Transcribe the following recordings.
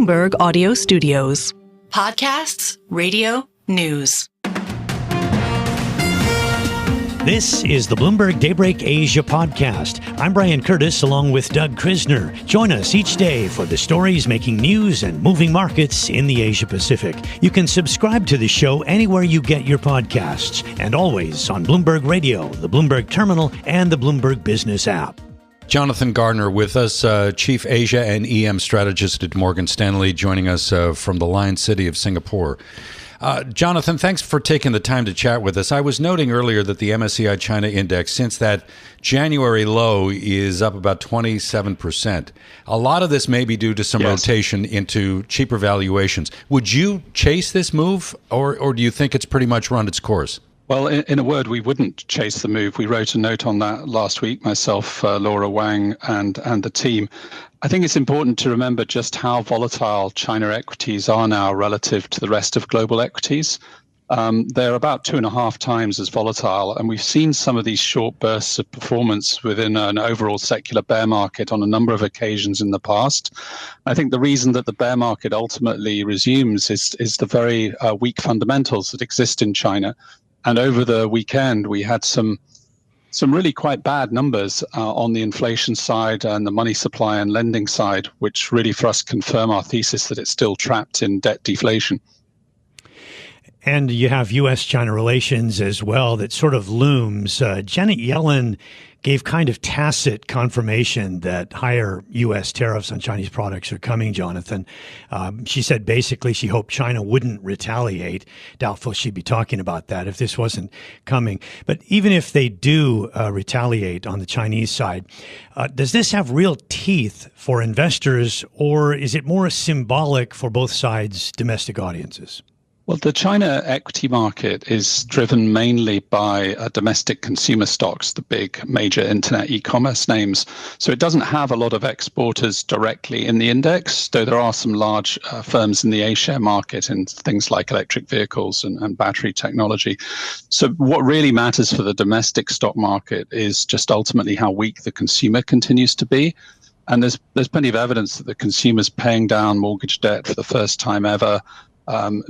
Bloomberg Audio Studios. Podcasts, radio, news. This is the Bloomberg Daybreak Asia podcast. I'm Brian Curtis along with Doug Krisner. Join us each day for the stories making news and moving markets in the Asia Pacific. You can subscribe to the show anywhere you get your podcasts and always on Bloomberg Radio, the Bloomberg Terminal, and the Bloomberg Business app. Jonathan Garner with us, Chief Asia and EM Strategist at Morgan Stanley, joining us from the Lion City of Singapore. Jonathan, thanks for taking the time to chat with us. I was noting earlier that the MSCI China Index, since that January low, is up about 27%. A lot of this may be due to some rotation into cheaper valuations. Would you chase this move, or do you think it's pretty much run its course? Well, in a word, we wouldn't chase the move. We wrote a note on that last week, myself, Laura Wang, and the team. I think it's important to remember just how volatile China equities are now relative to the rest of global equities. They're about 2.5 times as volatile, and we've seen some of these short bursts of performance within an overall secular bear market on a number of occasions in the past. I think the reason that the bear market ultimately resumes is the very weak fundamentals that exist in China. And over the weekend, we had some really quite bad numbers on the inflation side and the money supply and lending side, which really for us confirm our thesis that it's still trapped in debt deflation. And you have U.S.-China relations as well that sort of looms. Janet Yellen gave kind of tacit confirmation that higher U.S. tariffs on Chinese products are coming, Jonathan. She said basically she hoped China wouldn't retaliate. Doubtful she'd be talking about that if this wasn't coming. But even if they do retaliate on the Chinese side, does this have real teeth for investors, or is it more symbolic for both sides' domestic audiences? Well, the China equity market is driven mainly by domestic consumer stocks, the big major internet e-commerce names. So it doesn't have a lot of exporters directly in the index, though there are some large firms in the A-share market in things like electric vehicles and battery technology. So what really matters for the domestic stock market is just ultimately how weak the consumer continues to be. And there's plenty of evidence that the consumer's paying down mortgage debt for the first time ever.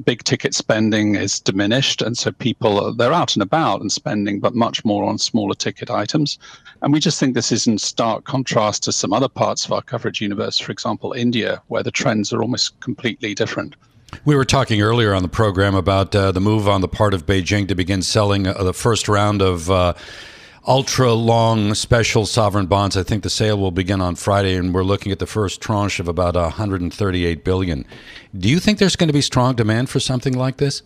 Big ticket spending is diminished, and so people, they're out and about and spending, but much more on smaller ticket items. And we just think this is in stark contrast to some other parts of our coverage universe, for example, India, where the trends are almost completely different. We were talking earlier on the program about the move on the part of Beijing to begin selling the first round of ultra-long special sovereign bonds. I think the sale will begin on Friday, and we're looking at the first tranche of about $138 billion. Do you think there's going to be strong demand for something like this?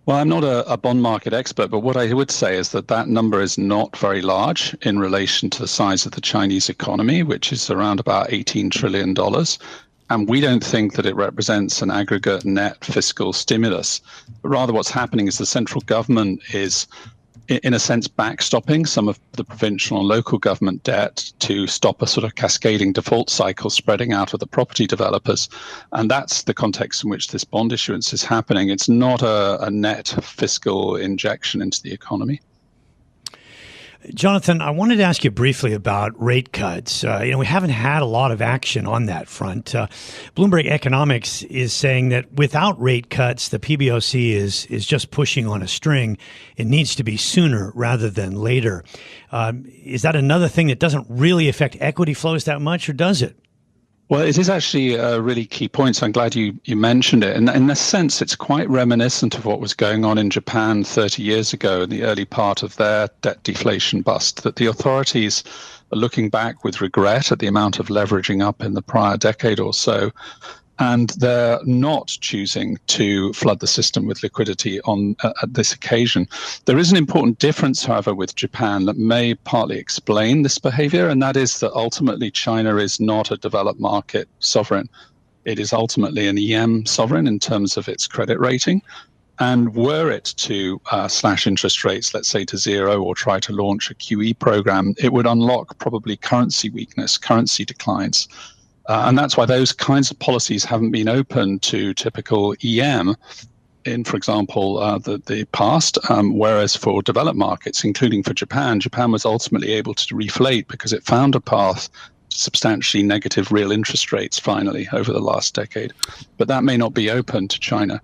Well, I'm not a bond market expert, but what I would say is that number is not very large in relation to the size of the Chinese economy, which is around about $18 trillion. And we don't think that it represents an aggregate net fiscal stimulus. But rather what's happening is the central government is, in a sense, backstopping some of the provincial and local government debt to stop a sort of cascading default cycle spreading out of the property developers. And that's the context in which this bond issuance is happening. It's not a net fiscal injection into the economy. Jonathan, I wanted to ask you briefly about rate cuts. We haven't had a lot of action on that front. Bloomberg Economics is saying that without rate cuts, the PBOC is just pushing on a string. It needs to be sooner rather than later. Is that another thing that doesn't really affect equity flows that much, or does it? Well, it is actually a really key point, so I'm glad you mentioned it. And in a sense, it's quite reminiscent of what was going on in Japan 30 years ago in the early part of their debt deflation bust, that the authorities are looking back with regret at the amount of leveraging up in the prior decade or so. And they're not choosing to flood the system with liquidity at this occasion. There is an important difference, however, with Japan that may partly explain this behavior, and that is that ultimately China is not a developed market sovereign. It is ultimately an EM sovereign in terms of its credit rating. And were it to slash interest rates, let's say to zero, or try to launch a QE program, it would unlock probably currency weakness, currency declines. And that's why those kinds of policies haven't been open to typical EM in, for example, the past, whereas for developed markets, including for Japan, Japan was ultimately able to reflate because it found a path to substantially negative real interest rates finally over the last decade. But that may not be open to China.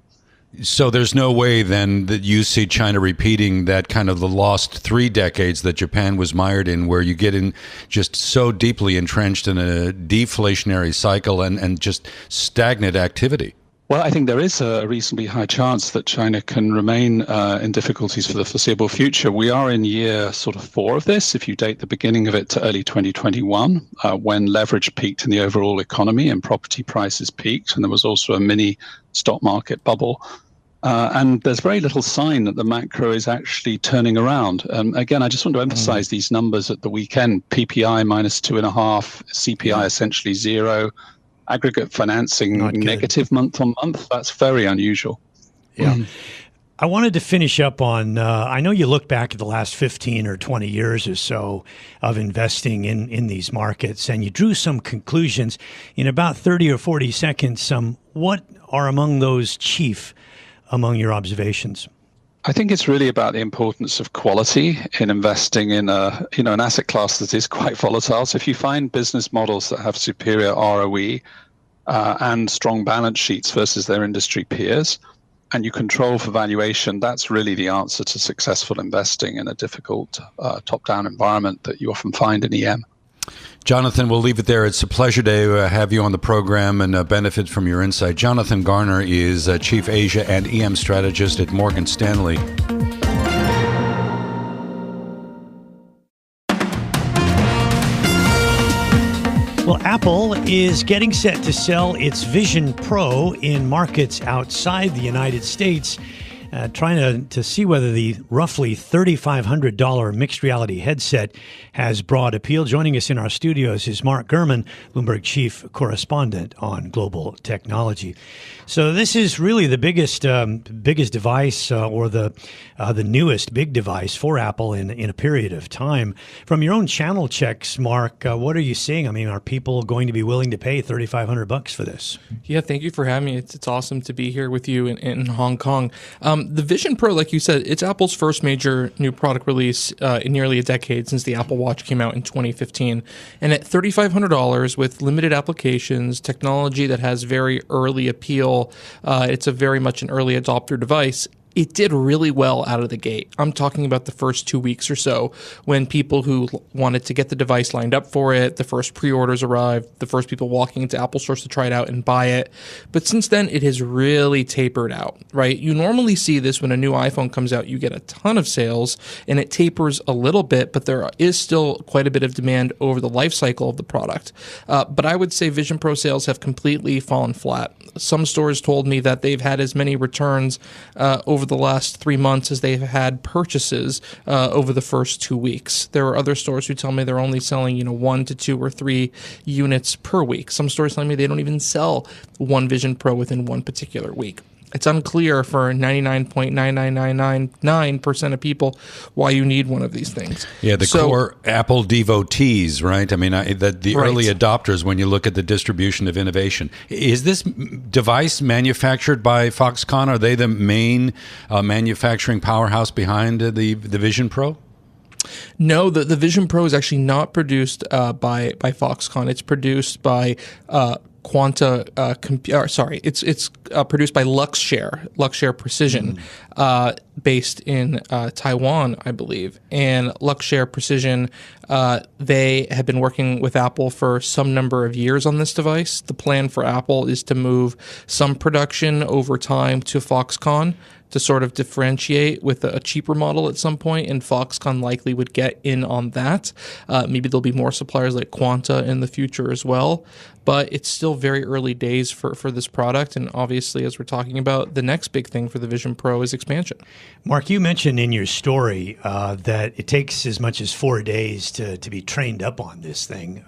So there's no way then that you see China repeating that kind of the lost 3 decades that Japan was mired in, where you get in just so deeply entrenched in a deflationary cycle and just stagnant activity. Well, I think there is a reasonably high chance that China can remain in difficulties for the foreseeable future. We are in year sort of 4 of this, if you date the beginning of it to early 2021, when leverage peaked in the overall economy and property prices peaked, and there was also a mini stock market bubble. And there's very little sign that the macro is actually turning around. Again, I just want to emphasize these numbers at the weekend: PPI minus 2.5, CPI essentially 0, aggregate financing negative month on month. That's very unusual. Yeah. I wanted to finish up on, I know you look back at the last 15 or 20 years or so of investing in these markets, and you drew some conclusions in about 30 or 40 seconds. What are among those chief among your observations? I think it's really about the importance of quality in investing in an asset class that is quite volatile. So if you find business models that have superior ROE and strong balance sheets versus their industry peers, and you control for valuation, that's really the answer to successful investing in a difficult top-down environment that you often find in EM. Jonathan, we'll leave it there. It's a pleasure to have you on the program and benefit from your insight. Jonathan Garner is Chief Asia and EM Strategist at Morgan Stanley. Well, Apple is getting set to sell its Vision Pro in markets outside the United States, trying to see whether the roughly $3,500 mixed reality headset has broad appeal. Joining us in our studios is Mark Gurman, Bloomberg Chief Correspondent on Global Technology. So this is really the biggest device or the newest big device for Apple in a period of time. From your own channel checks, Mark, what are you seeing? I mean, are people going to be willing to pay $3,500 for this? Yeah, thank you for having me. It's awesome to be here with you in Hong Kong. The Vision Pro, like you said, it's Apple's first major new product release in nearly a decade since the Apple Watch came out in 2015. And at $3,500 with limited applications, technology that has very early appeal, it's a very much an early adopter device. It did really well out of the gate. I'm talking about the first 2 weeks or so when people who wanted to get the device lined up for it, the first pre-orders arrived, the first people walking into Apple stores to try it out and buy it. But since then, it has really tapered out, right? You normally see this when a new iPhone comes out, you get a ton of sales and it tapers a little bit, but there is still quite a bit of demand over the life cycle of the product. But I would say Vision Pro sales have completely fallen flat. Some stores told me that they've had as many returns over the last 3 months as they've had purchases over the first 2 weeks. There are other stores who tell me they're only selling 1 to 2 or 3 units per week. Some stores tell me they don't even sell one Vision Pro within one particular week. It's unclear for 99.99999% of people why you need one of these things. Yeah, the core Apple devotees, right? I mean, the early adopters when you look at the distribution of innovation. Is this device manufactured by Foxconn? Are they the main manufacturing powerhouse behind the Vision Pro? No, the Vision Pro is actually not produced by Foxconn. It's produced by it's produced by Luxshare Precision, based in Taiwan, I believe. And Luxshare Precision, they have been working with Apple for some number of years on this device. The plan for Apple is to move some production over time to Foxconn to sort of differentiate with a cheaper model at some point, and Foxconn likely would get in on that. Maybe there'll be more suppliers like Quanta in the future as well, but it's still very early days for this product, and obviously, as we're talking about, the next big thing for the Vision Pro is expansion. Mark, you mentioned in your story that it takes as much as 4 days to be trained up on this thing.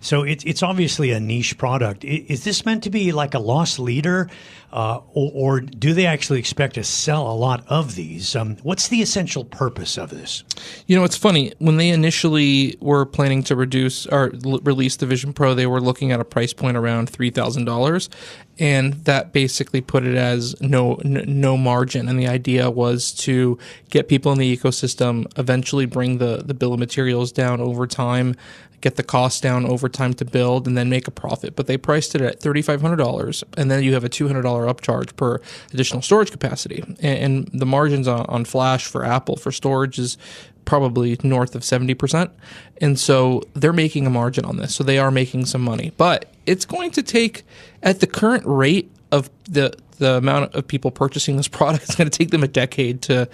So it's obviously a niche product. Is this meant to be like a loss leader, or do they actually expect to sell a lot of these? What's the essential purpose of this? It's funny. When they initially were planning to release the Vision Pro, they were looking at a price point around $3,000. And that basically put it as no margin. And the idea was to get people in the ecosystem, eventually bring the bill of materials down over time, get the cost down over time to build, and then make a profit. But they priced it at $3,500, and then you have a $200 upcharge per additional storage capacity. And the margins on flash for Apple for storage is probably north of 70%. And so they're making a margin on this. So they are making some money. But it's going to take, at the current rate of the amount of people purchasing this product, it's going to take them a decade to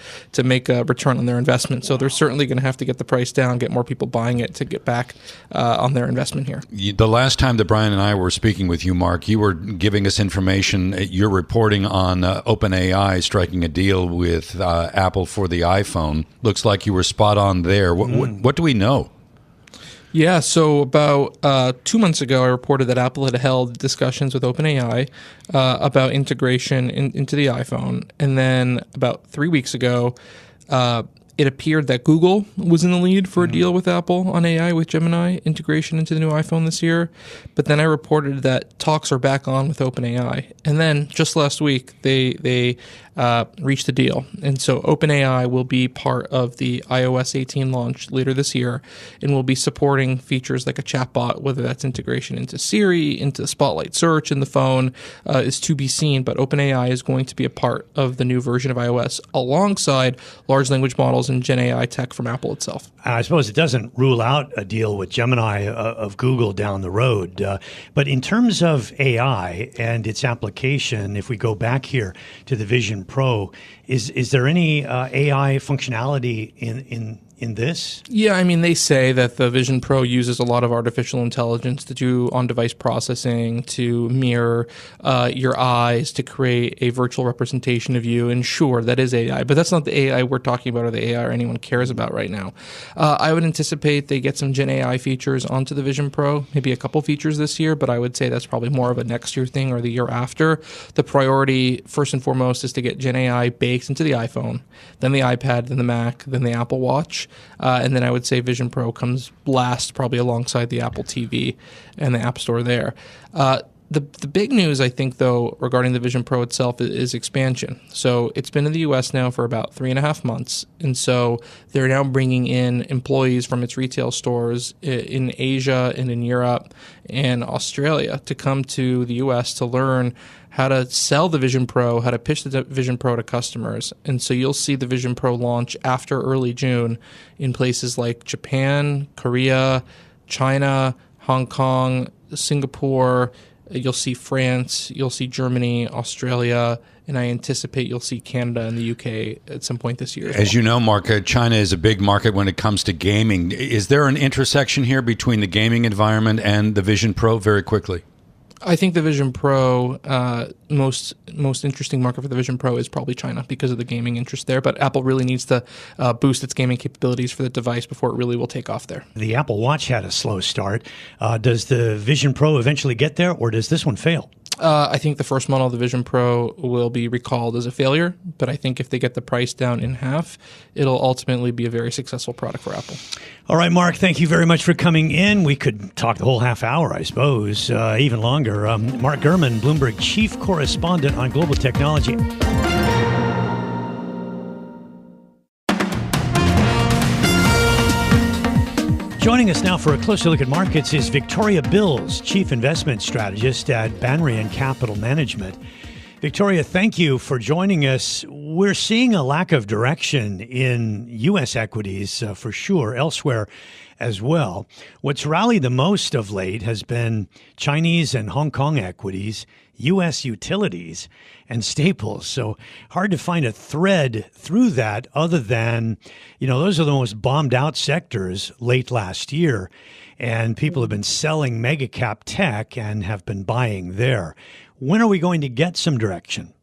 make a return on their investment. So they're certainly going to have to get the price down, get more people buying it to get back on their investment here. The last time that Brian and I were speaking with you, Mark, you were giving us information. You're reporting on OpenAI striking a deal with Apple for the iPhone. Looks like you were spot on there. What do we know? Yeah, so about 2 months ago, I reported that Apple had held discussions with OpenAI about integration into the iPhone. And then about 3 weeks ago, it appeared that Google was in the lead for a deal with Apple on AI with Gemini integration into the new iPhone this year. But then I reported that talks are back on with OpenAI. And then just last week, they reached a deal. And so OpenAI will be part of the iOS 18 launch later this year and will be supporting features like a chatbot, whether that's integration into Siri, into Spotlight search in the phone, is to be seen. But OpenAI is going to be a part of the new version of iOS alongside large language models and Gen AI tech from Apple itself. I suppose it doesn't rule out a deal with Gemini of Google down the road. But in terms of AI and its application, if we go back here to the Vision Pro, is there any AI functionality in this? Yeah, I mean, they say that the Vision Pro uses a lot of artificial intelligence to do on-device processing, to mirror your eyes, to create a virtual representation of you. And sure, that is AI, but that's not the AI we're talking about or the AI anyone cares about right now. I would anticipate they get some Gen AI features onto the Vision Pro, maybe a couple features this year, but I would say that's probably more of a next year thing or the year after. The priority, first and foremost, is to get Gen AI baked into the iPhone, then the iPad, then the Mac, then the Apple Watch. And then I would say Vision Pro comes last, probably alongside the Apple TV and the App Store there. The big news, I think, though, regarding the Vision Pro itself is expansion. So it's been in the U.S. now for about 3.5 months. And so they're now bringing in employees from its retail stores in Asia and in Europe and Australia to come to the U.S. to learn how to sell the Vision Pro, how to pitch the Vision Pro to customers. And so you'll see the Vision Pro launch after early June in places like Japan, Korea, China, Hong Kong, Singapore. You'll see France, you'll see Germany, Australia, and I anticipate you'll see Canada and the UK at some point this year. As you know, Mark, China is a big market when it comes to gaming. Is there an intersection here between the gaming environment and the Vision Pro very quickly? I think the Vision Pro, most interesting market for the Vision Pro is probably China because of the gaming interest there. But Apple really needs to boost its gaming capabilities for the device before it really will take off there. The Apple Watch had a slow start. Does the Vision Pro eventually get there, or does this one fail? I think the first model of the Vision Pro will be recalled as a failure, but I think if they get the price down in half, it'll ultimately be a very successful product for Apple. All right, Mark, thank you very much for coming in. We could talk the whole half hour, I suppose, even longer. Mark Gurman, Bloomberg Chief Correspondent on Global Technology. Joining us now for a closer look at markets is Victoria Bills, Chief Investment Strategist at Banrion Capital Management. Victoria, thank you for joining us. We're seeing a lack of direction in U.S. equities for sure, elsewhere as well. What's rallied the most of late has been Chinese and Hong Kong equities, U.S. utilities, and staples. So hard to find a thread through that other than, those are the most bombed out sectors late last year. And people have been selling mega cap tech and have been buying there. When are we going to get some direction?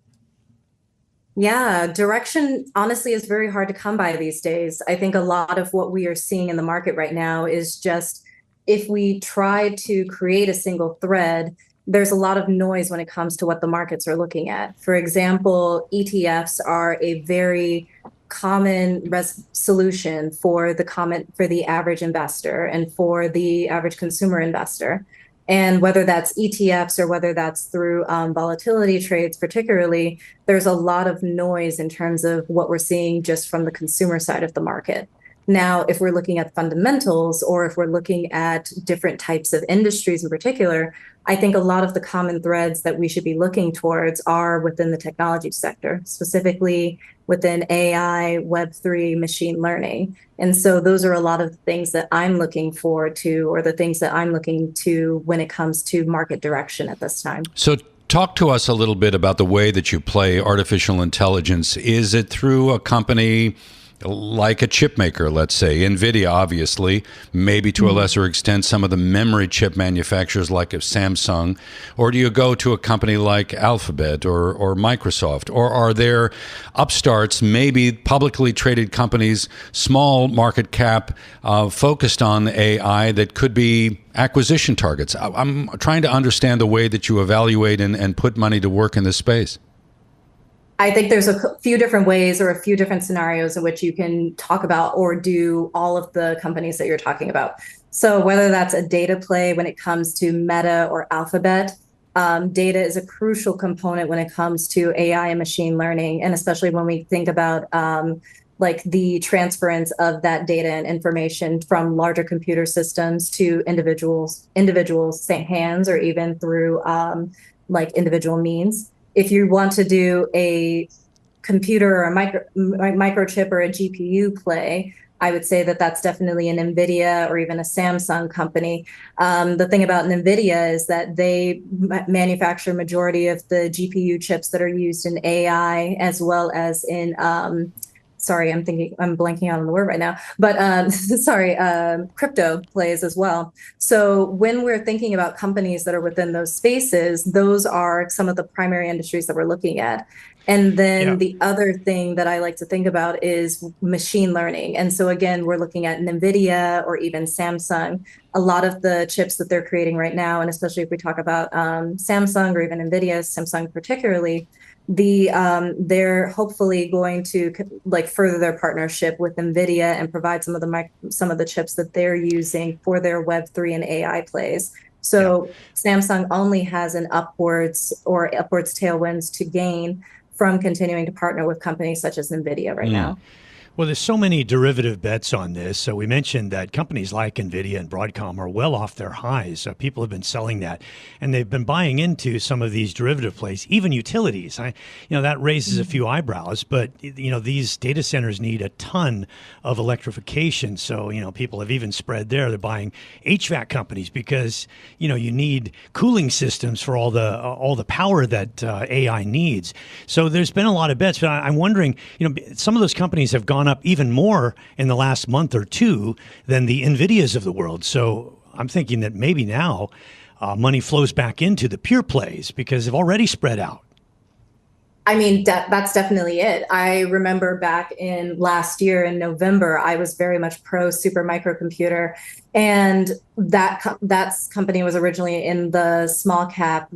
Yeah, direction honestly is very hard to come by these days. I think a lot of what we are seeing in the market right now is just if we try to create a single thread, there's a lot of noise when it comes to what the markets are looking at. For example, ETFs are a very common solution for the average investor and for the average consumer investor. And whether that's ETFs or whether that's through volatility trades, particularly, there's a lot of noise in terms of what we're seeing just from the consumer side of the market. Now, if we're looking at fundamentals or if we're looking at different types of industries in particular, I think a lot of the common threads that we should be looking towards are within the technology sector, specifically within AI, Web3, machine learning. And so those are a lot of the things that I'm looking forward to, or the things that I'm looking to when it comes to market direction at this time. So talk to us a little bit about the way that you play artificial intelligence. Is it through a company like a chip maker, let's say, NVIDIA, obviously, maybe to a lesser extent, some of the memory chip manufacturers like a Samsung, or do you go to a company like Alphabet or Microsoft, or are there upstarts, maybe publicly traded companies, small market cap, focused on AI that could be acquisition targets? I'm trying to understand the way that you evaluate and put money to work in this space. I think there's a few different ways or a few different scenarios in which you can talk about or do all of the companies that you're talking about. So whether that's a data play when it comes to Meta or Alphabet, data is a crucial component when it comes to AI and machine learning, and especially when we think about like the transference of that data and information from larger computer systems to individuals' hands, or even through like individual means. If you want to do a computer or a microchip or a GPU play, I would say that that's definitely an NVIDIA or even a Samsung company. The thing about NVIDIA is that they manufacture majority of the GPU chips that are used in AI, as well as in sorry, I'm blanking out on the word right now, but crypto plays as well. So when we're thinking about companies that are within those spaces, those are some of the primary industries that we're looking at. And then the other thing that I like to think about is machine learning. And so again, we're looking at NVIDIA or even Samsung. A lot of the chips that they're creating right now, and especially if we talk about Samsung or even NVIDIA, Samsung particularly, they're hopefully going to like further their partnership with NVIDIA and provide some of the chips that they're using for their Web3 and AI plays. So Samsung only has an upwards tailwinds to gain from continuing to partner with companies such as NVIDIA right now. Well, there's so many derivative bets on this. So we mentioned that companies like NVIDIA and Broadcom are well off their highs. So people have been selling that, and they've been buying into some of these derivative plays, even utilities. That raises a few eyebrows, but these data centers need a ton of electrification. So, people have even spread there. They're buying HVAC companies because, you need cooling systems for all the power that AI needs. So there's been a lot of bets, but I'm wondering, some of those companies have gone up even more in the last month or two than the NVIDIAs of the world. So I'm thinking that maybe now money flows back into the pure plays because they've already spread out. I mean, that's definitely it. I remember back in last year in November, I was very much pro super microcomputer, and that company was originally in the small cap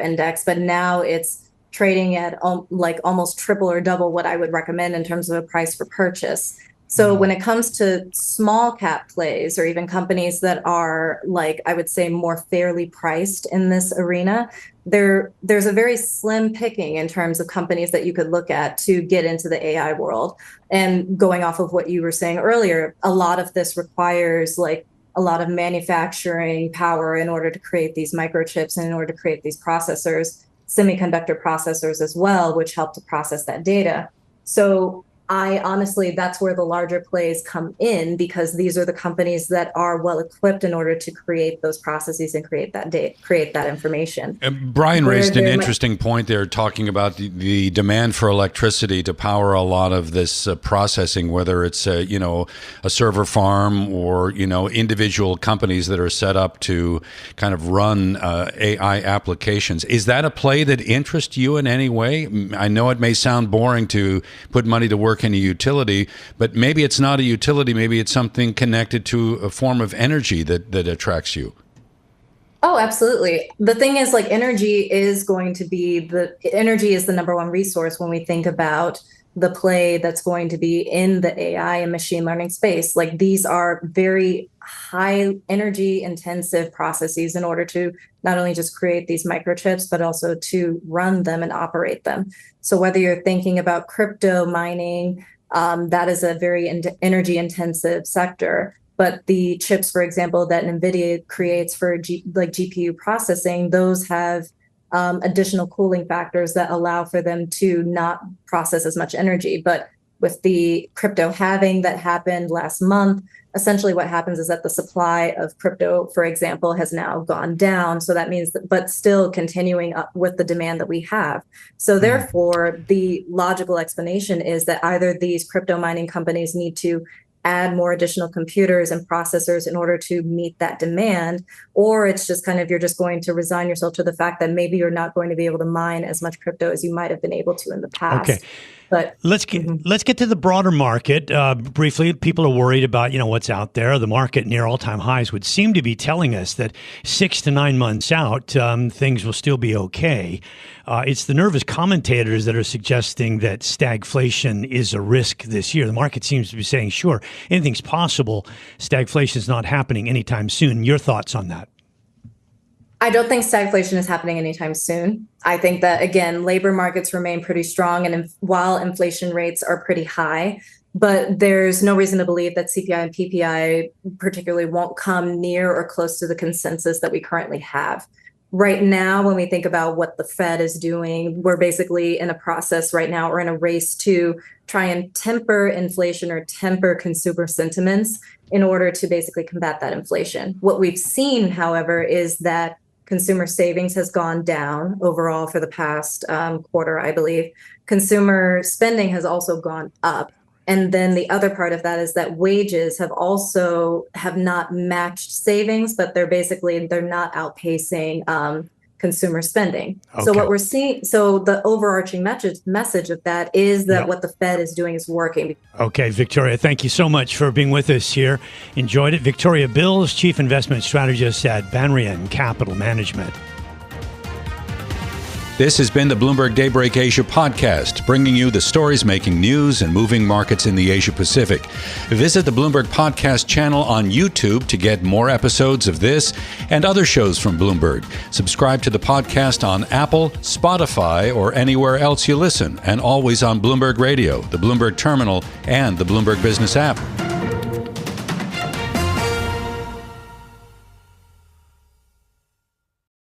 index, but now it's trading at like almost triple or double what I would recommend in terms of a price for purchase. So when it comes to small cap plays or even companies that are like, I would say, more fairly priced in this arena, there's a very slim picking in terms of companies that you could look at to get into the AI world. And going off of what you were saying earlier, a lot of this requires like a lot of manufacturing power in order to create these microchips and in order to create these processors, semiconductor processors as well, which help to process that data. So I honestly, that's where the larger plays come in, because these are the companies that are well equipped in order to create those processes and create that data, create that information. Brian raised an interesting point there, talking about the demand for electricity to power a lot of this processing, whether it's a server farm or individual companies that are set up to kind of run AI applications. Is that a play that interests you in any way? I know it may sound boring to put money to work in a utility, but maybe it's not a utility. Maybe it's something connected to a form of energy that attracts you. Oh, absolutely. The thing is, like, energy is the number one resource when we think about the play that's going to be in the AI and machine learning space. Like, these are very high energy intensive processes in order to not only just create these microchips, but also to run them and operate them. So whether you're thinking about crypto mining, That is a very energy intensive sector. But the chips, for example, that NVIDIA creates for GPU processing, those have additional cooling factors that allow for them to not process as much energy. But with the crypto halving that happened last month, essentially what happens is that the supply of crypto, for example, has now gone down. So that means that, but still continuing up with the demand that we have. So therefore, the logical explanation is that either these crypto mining companies need to add more additional computers and processors in order to meet that demand, or it's just kind of, you're just going to resign yourself to the fact that maybe you're not going to be able to mine as much crypto as you might have been able to in the past. Okay. But let's get to the broader market briefly. People are worried about what's out there. The market near all-time highs would seem to be telling us that 6 to 9 months out, things will still be okay. It's the nervous commentators that are suggesting that stagflation is a risk this year. The market seems to be saying, sure, anything's possible. Stagflation is not happening anytime soon. Your thoughts on that? I don't think stagflation is happening anytime soon. I think that, again, labor markets remain pretty strong, and while inflation rates are pretty high, but there's no reason to believe that CPI and PPI particularly won't come near or close to the consensus that we currently have. Right now, when we think about what the Fed is doing, we're basically in a process right now, or in a race to try and temper inflation or temper consumer sentiments in order to basically combat that inflation. What we've seen, however, is that consumer savings has gone down overall for the past quarter, I believe. Consumer spending has also gone up. And then the other part of that is that wages have not matched savings, but they're not outpacing consumer spending. Okay. So what we're seeing, the overarching message of that is that what the Fed is doing is working. Okay, Victoria, thank you so much for being with us here. Enjoyed it. Victoria Bills, Chief Investment Strategist at Banrion Capital Management. This has been the Bloomberg Daybreak Asia podcast, bringing you the stories making news and moving markets in the Asia Pacific. Visit the Bloomberg Podcast channel on YouTube to get more episodes of this and other shows from Bloomberg. Subscribe to the podcast on Apple, Spotify, or anywhere else you listen, and always on Bloomberg Radio, the Bloomberg Terminal, and the Bloomberg Business app.